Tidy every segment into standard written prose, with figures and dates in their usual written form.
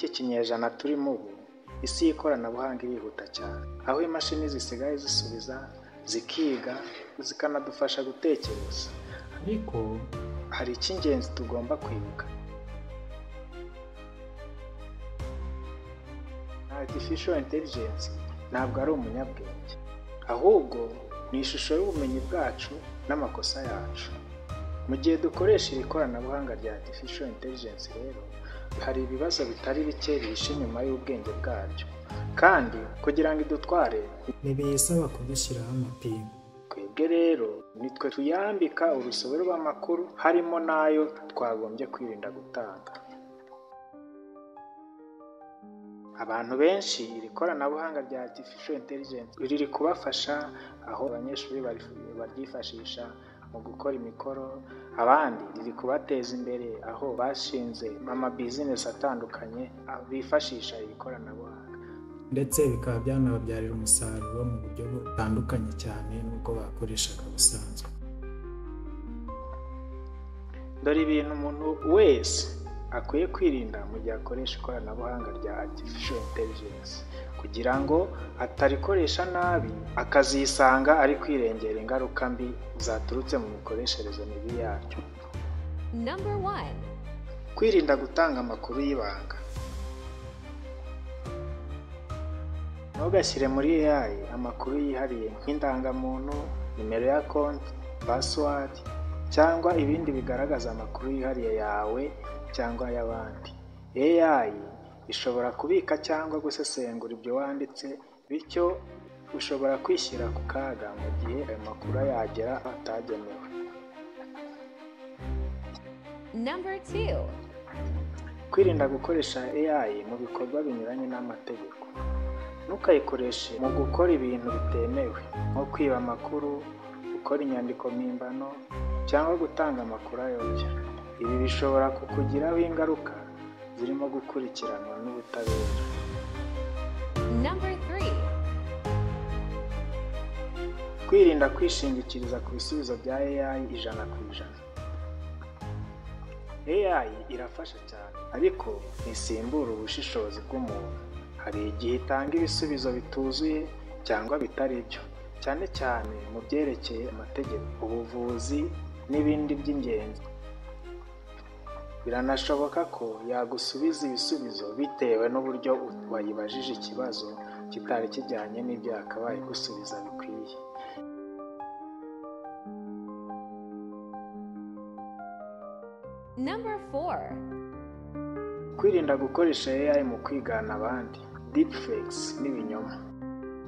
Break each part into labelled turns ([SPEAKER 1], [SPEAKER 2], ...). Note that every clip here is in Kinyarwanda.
[SPEAKER 1] iki kinyejana turimo ubu isi y'ikoranabuhanga irihuta cyane, aho imashini zisigaye zisubiza, zikiga, zikanadufasha gutekereza. Ariko hari icy'ingenzi tugomba kwibuka. Artificial intelligence ntabwo ari umunyabwenge, ahubwo ni ishusho y'ubumenyi bwacu n'amakosa yacu. Mu gihe dukoresha iri koranabuhanga rya artificial intelligence rero, hari ibibazo bitari bike bihishe inyuma y'ubwenge bwaryo, kandi kugira ngo idutware ntibiyisaba kudushyiraho amapingu. Twebwe rero nitwe tuyambika urusobe rw'amakuru, harimo n'ayo twagombye kwirinda gutanga. Abantu benshi iri koranabuhanga rya artificial intelligence riri kubafasha, aho abanyeshuri baryifashisha mu gukora imikoro, abandi riri kubateza imbere aho bashinze business atandukanye bifashisha iri koranabuhanga, ndetse bikaba byanababyarira umusaruro mu buryo butandukanye cyane n'uko bakoreshaga busanzwe. Dore ibintu umuntu wese akwiye kwirinda mu gihe akoresha ikoranabuhanga rya artificial intelligence, kugira ngo atarikoresha nabi akazisanga ari kwirengera ingaruka mbi zaturutse mu mikoreshereze mibi yaryo.
[SPEAKER 2] Number 1.
[SPEAKER 1] Kwirinda gutanga amakuru y'ibanga. Ntugashyire muri AI amakuru yihariye nk'indangamuntu, nimero ya konti, password, cyangwa ibindi bigaragaza amakuru yihariye yawe cyangwa y'abandi. AI ishobora kubika cyangwa gusesengura ibyo wanditse, bityo ushobora kwishyira ku kaga mu gihe ayo makuru yagera atagenewe.
[SPEAKER 2] Number 2.
[SPEAKER 1] Kwirinda gukoresha AI mu bikorwa binyuranye n'amategeko. Ntukayikoreshe mu gukora ibintu bitemewe, nko kwiba amakuru, gukora inyandiko mpimbano, cyangwa gutanga amakuru ayobya. Ibi bishobora kukugiraho ingaruka zirimo gukurikiranwa n'ubutabera.
[SPEAKER 2] Number 3.
[SPEAKER 1] Kwirinda kwishingikiriza ku bisubizo bya AI 100%. AI irafasha cyane, ariko ntisimbura ubushishozi bw'umuntu. Hari igihe itanga ibisubizo bituzuye cyangwa bitari byo, cyane cyane mu byerekeye amategeko, ubuvuzi n'ibindi by'ingenzi. Biranashoboka ko yagusubiza ibisubizo bitewe n'uburyo wayibajije ikibazo kitari kijyanye n'ibyo yakabaye gusubiza bikwiye.
[SPEAKER 2] Number 4.
[SPEAKER 1] Kwirinda gukoresha AI mu kwigana abandi, deepfakes n'ibinyoma.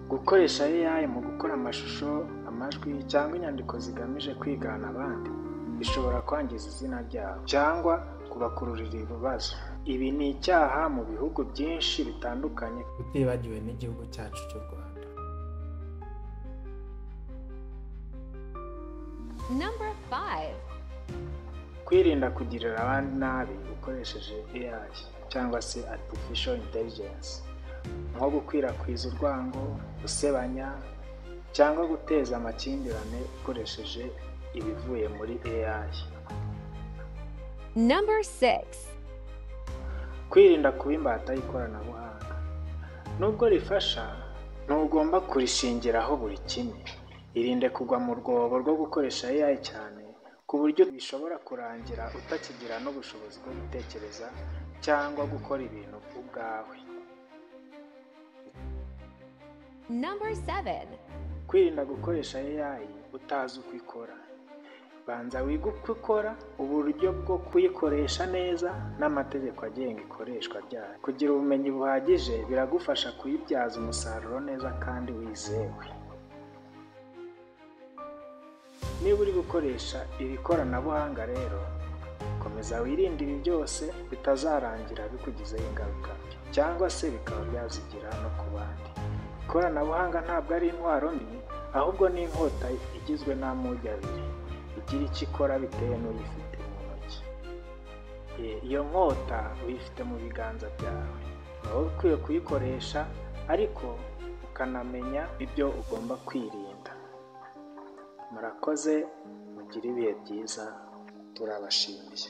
[SPEAKER 1] Gukoresha AI mu gukora amashusho, amajwi cyangwa inyandiko zigamije kwigana abandi bishobora kwangiza izina ryabo cyangwa kubakururira ibibazo. Ibi ni icyaha mu bihugu byinshi bitandukanye, tutibagiwe n'igihugu cyacu cy'u Rwanda.
[SPEAKER 2] Number 5.
[SPEAKER 1] Kwirinda kugirira abandi nabi ukoresheje AI cyangwa se artificial intelligence, nko gukwirakwiza urwango, gusebanya, cyangwa guteza amakimbirane ukoresheje ibivuye muri AI.
[SPEAKER 2] Number 6.
[SPEAKER 1] Kwirinda kuba imbata y'ikoranabuhanga. Nubwo rifasha, ntugomba kurishingiraho buri kimwe. Irinde kugwa mu rwobo rwo gukoresha AI cyane, ku buryo bishobora kurangira utakigira n'ubushobozi bwo gutekereza cyangwa gukora ibintu ubwawe.
[SPEAKER 2] Number 7.
[SPEAKER 1] Kwirinda gukoresha AI utazi uko ikora. Banza wige uko ikora, uburyo bwo kuyikoresha neza n'amategeko agenga ikoreshwa ryayo. Kugira ubumenyi buhagije biragufasha kuyibyaza umusaruro neza kandi wizewe. Niba uri gukoresha iri koranabuhanga rero, komeza wirinde ibi byose bitazarangira bikugizeho ingaruka, cyangwa se bikaba byazigira no ku bandi. Ikoranabuhanga ntabwo ari intwaro mbi, ahubwo ni inkota igizwe n'amugi abiri, igira icyo ikora bitewe n'uyifite mu ntoki. Iyo nkota uyifite mu biganza byawe, nawe ukwiye kuyikoresha, ariko ukanamenya ibyo ugomba kwirinda. Murakoze, mugire ibihe byiza, turabashimiye.